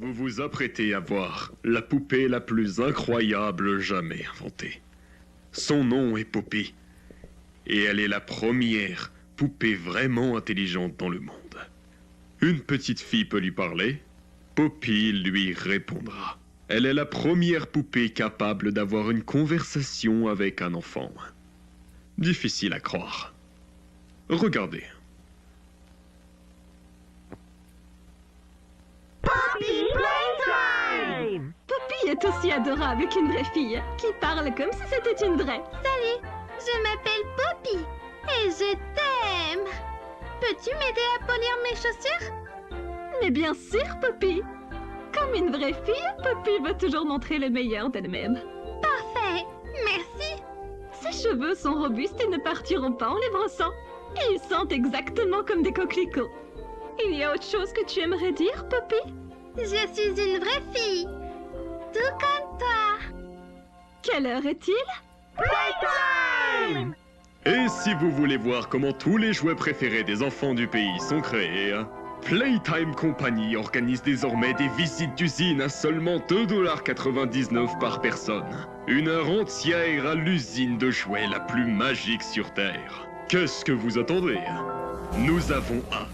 Vous vous apprêtez à voir la poupée la plus incroyable jamais inventée. Son nom est Poppy. Et elle est la première poupée vraiment intelligente dans le monde. Une petite fille peut lui parler, Poppy lui répondra. Elle est la première poupée capable d'avoir une conversation avec un enfant. Difficile à croire. Regardez. Poppy Playtime! Poppy est aussi adorable qu'une vraie fille, qui parle comme si c'était une vraie. Salut, je m'appelle Poppy et je t'aime. Peux-tu m'aider à polir mes chaussures? Mais bien sûr, Poppy. Comme une vraie fille, Poppy va toujours montrer le meilleur d'elle-même. Parfait, merci. Ses cheveux sont robustes et ne partiront pas en les brossant. Et ils sentent exactement comme des coquelicots. Il y a autre chose que tu aimerais dire, Poppy? Je suis une vraie fille, tout comme toi. Quelle heure est-il? Playtime! Et si vous voulez voir comment tous les jouets préférés des enfants du pays sont créés, Playtime Company organise désormais des visites d'usine à seulement 2,99$ par personne. Une heure entière à l'usine de jouets la plus magique sur Terre. Qu'est-ce que vous attendez? Nous avons hâte.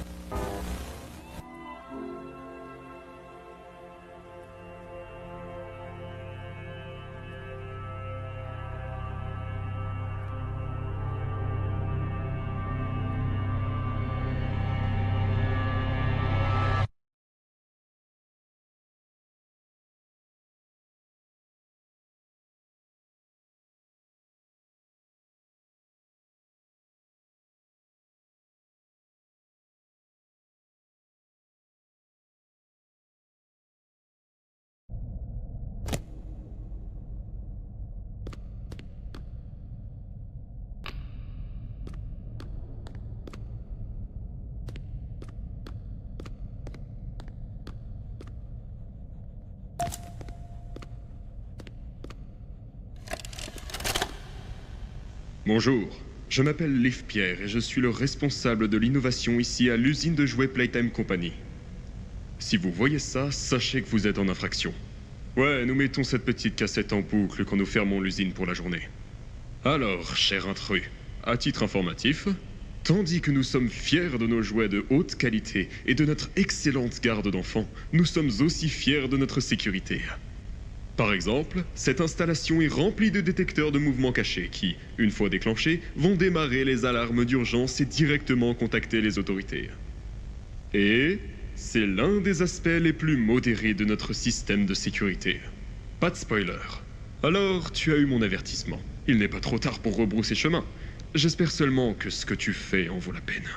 Bonjour, je m'appelle Liv Pierre et je suis le responsable de l'innovation ici à l'usine de jouets Playtime Company. Si vous voyez ça, sachez que vous êtes en infraction. Ouais, nous mettons cette petite cassette en boucle quand nous fermons l'usine pour la journée. Alors, cher intrus, à titre informatif, tandis que nous sommes fiers de nos jouets de haute qualité et de notre excellente garde d'enfants, nous sommes aussi fiers de notre sécurité. Par exemple, cette installation est remplie de détecteurs de mouvements cachés qui, une fois déclenchés, vont démarrer les alarmes d'urgence et directement contacter les autorités. Et c'est l'un des aspects les plus modérés de notre système de sécurité. Pas de spoiler. Alors, tu as eu mon avertissement. Il n'est pas trop tard pour rebrousser chemin. J'espère seulement que ce que tu fais en vaut la peine.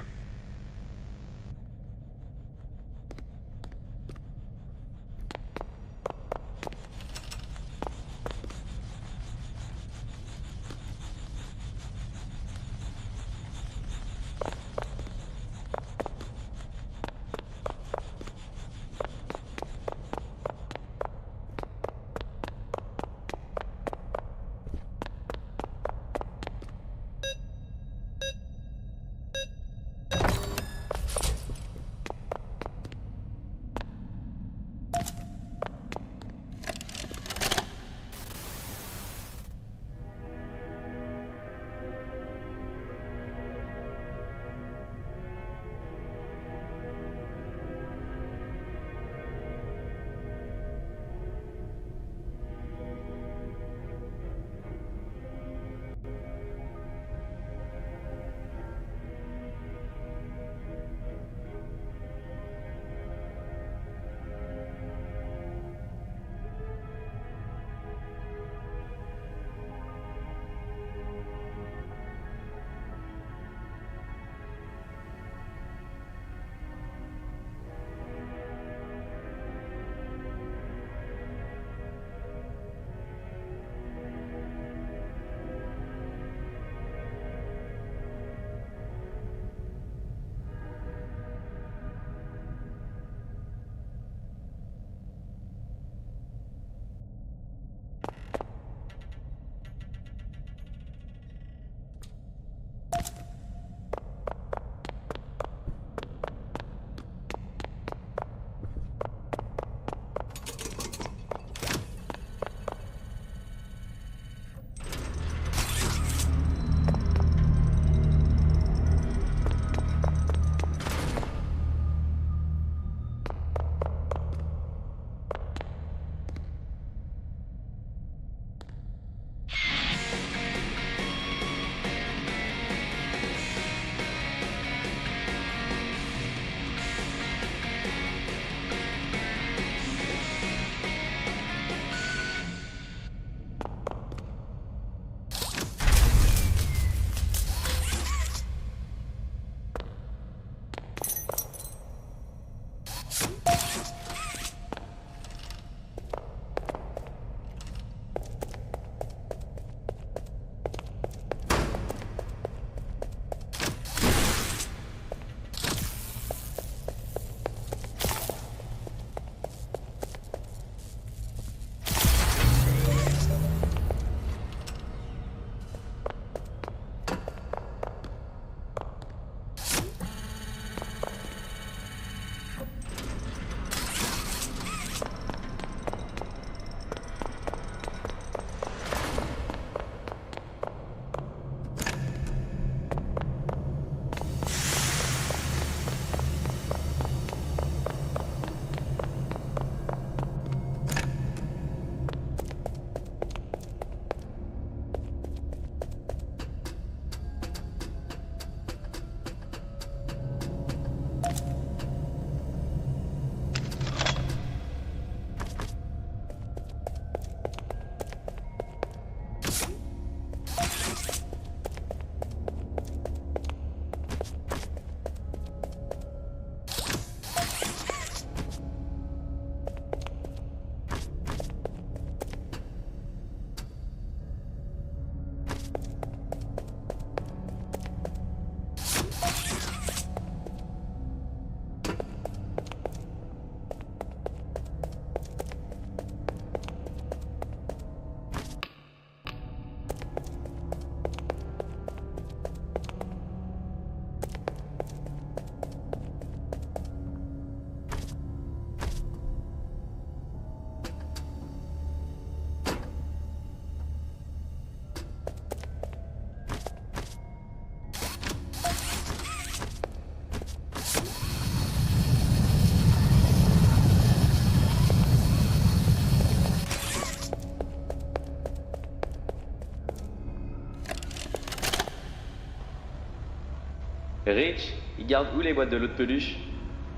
Rich, il garde où les boîtes de l'eau de peluche?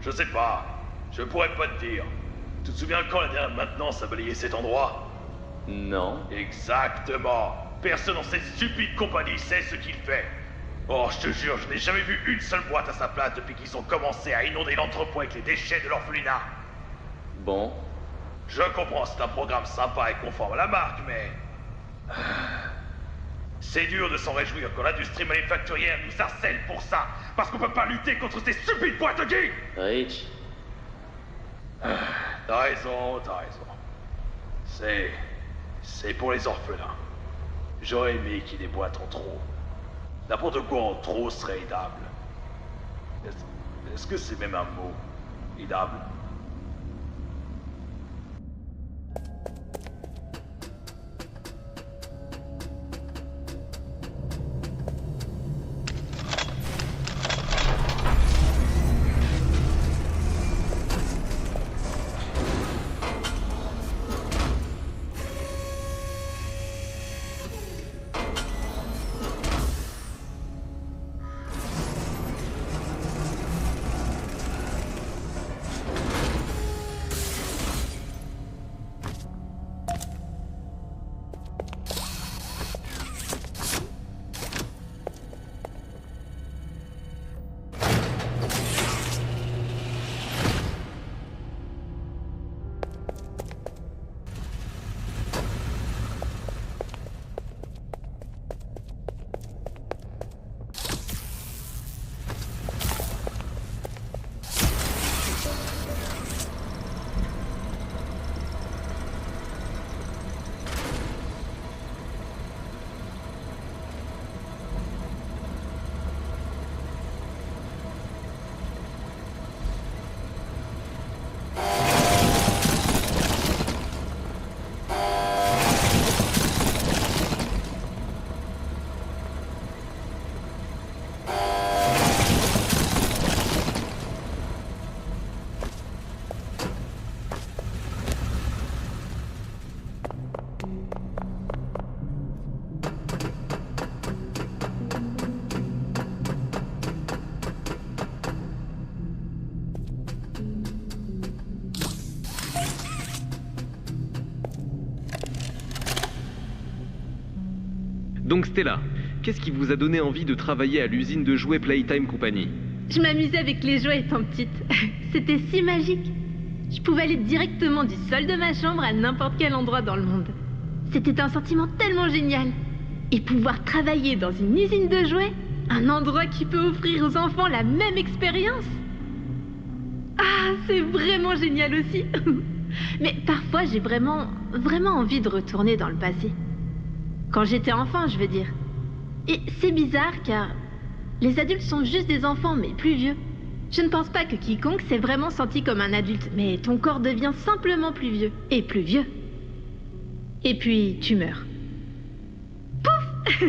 Je sais pas. Je pourrais pas te dire. Tu te souviens quand la dernière maintenance a balayé cet endroit? Non. Exactement. Personne dans cette stupide compagnie sait ce qu'il fait. Oh, je te jure, je n'ai jamais vu une seule boîte à sa place depuis qu'ils ont commencé à inonder l'entrepôt avec les déchets de l'orphelinat. Bon. Je comprends, c'est un programme sympa et conforme à la marque, mais... C'est dur de s'en réjouir quand l'industrie manufacturière nous harcèle pour ça, parce qu'on peut pas lutter contre ces stupides boîtes de geeks. Rich. T'as raison, t'as raison. C'est pour les orphelins. J'aurais aimé qu'il y ait des boîtes en trop. N'importe quoi en trop serait aidable. Est-ce que c'est même un mot? Aidable? Donc Stella, qu'est-ce qui vous a donné envie de travailler à l'usine de jouets Playtime Company? Je m'amusais avec les jouets étant petite. C'était si magique. Je pouvais aller directement du sol de ma chambre à n'importe quel endroit dans le monde. C'était un sentiment tellement génial. Et pouvoir travailler dans une usine de jouets, un endroit qui peut offrir aux enfants la même expérience. Ah, c'est vraiment génial aussi. Mais parfois, j'ai vraiment envie de retourner dans le passé. Quand j'étais enfant, je veux dire. Et c'est bizarre car les adultes sont juste des enfants, mais plus vieux. Je ne pense pas que quiconque s'est vraiment senti comme un adulte, mais ton corps devient simplement plus vieux. Et plus vieux. Et puis, tu meurs. Pouf!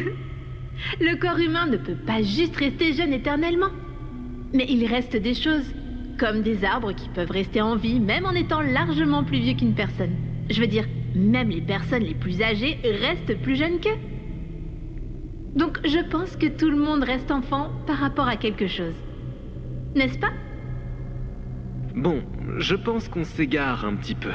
Le corps humain ne peut pas juste rester jeune éternellement. Mais il reste des choses, comme des arbres qui peuvent rester en vie, même en étant largement plus vieux qu'une personne. Je veux dire, même les personnes les plus âgées restent plus jeunes qu'eux. Donc je pense que tout le monde reste enfant par rapport à quelque chose. N'est-ce pas? Bon, je pense qu'on s'égare un petit peu.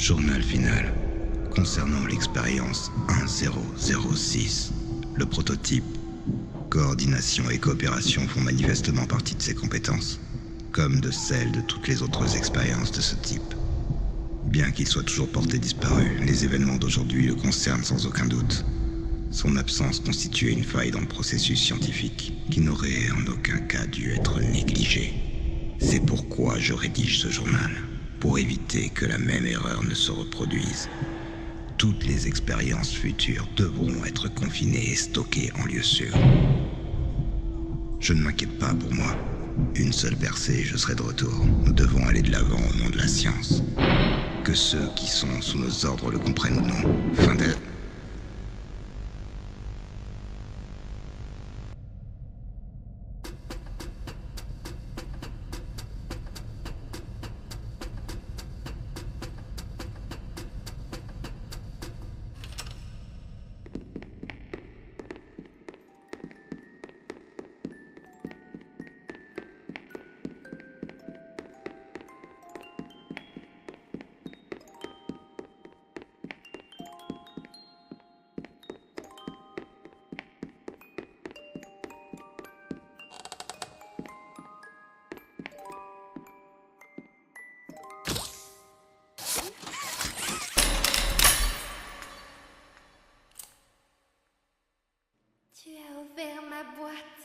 Journal final. Concernant l'expérience 1006, le prototype, coordination et coopération font manifestement partie de ses compétences, comme de celles de toutes les autres expériences de ce type. Bien qu'il soit toujours porté disparu, les événements d'aujourd'hui le concernent sans aucun doute. Son absence constituait une faille dans le processus scientifique qui n'aurait en aucun cas dû être négligée. C'est pourquoi je rédige ce journal, pour éviter que la même erreur ne se reproduise. Toutes les expériences futures devront être confinées et stockées en lieu sûr. Je ne m'inquiète pas pour moi. Une seule percée et je serai de retour. Nous devons aller de l'avant au nom de la science. Que ceux qui sont sous nos ordres le comprennent ou non. Fin de... Tu as ouvert ma boîte.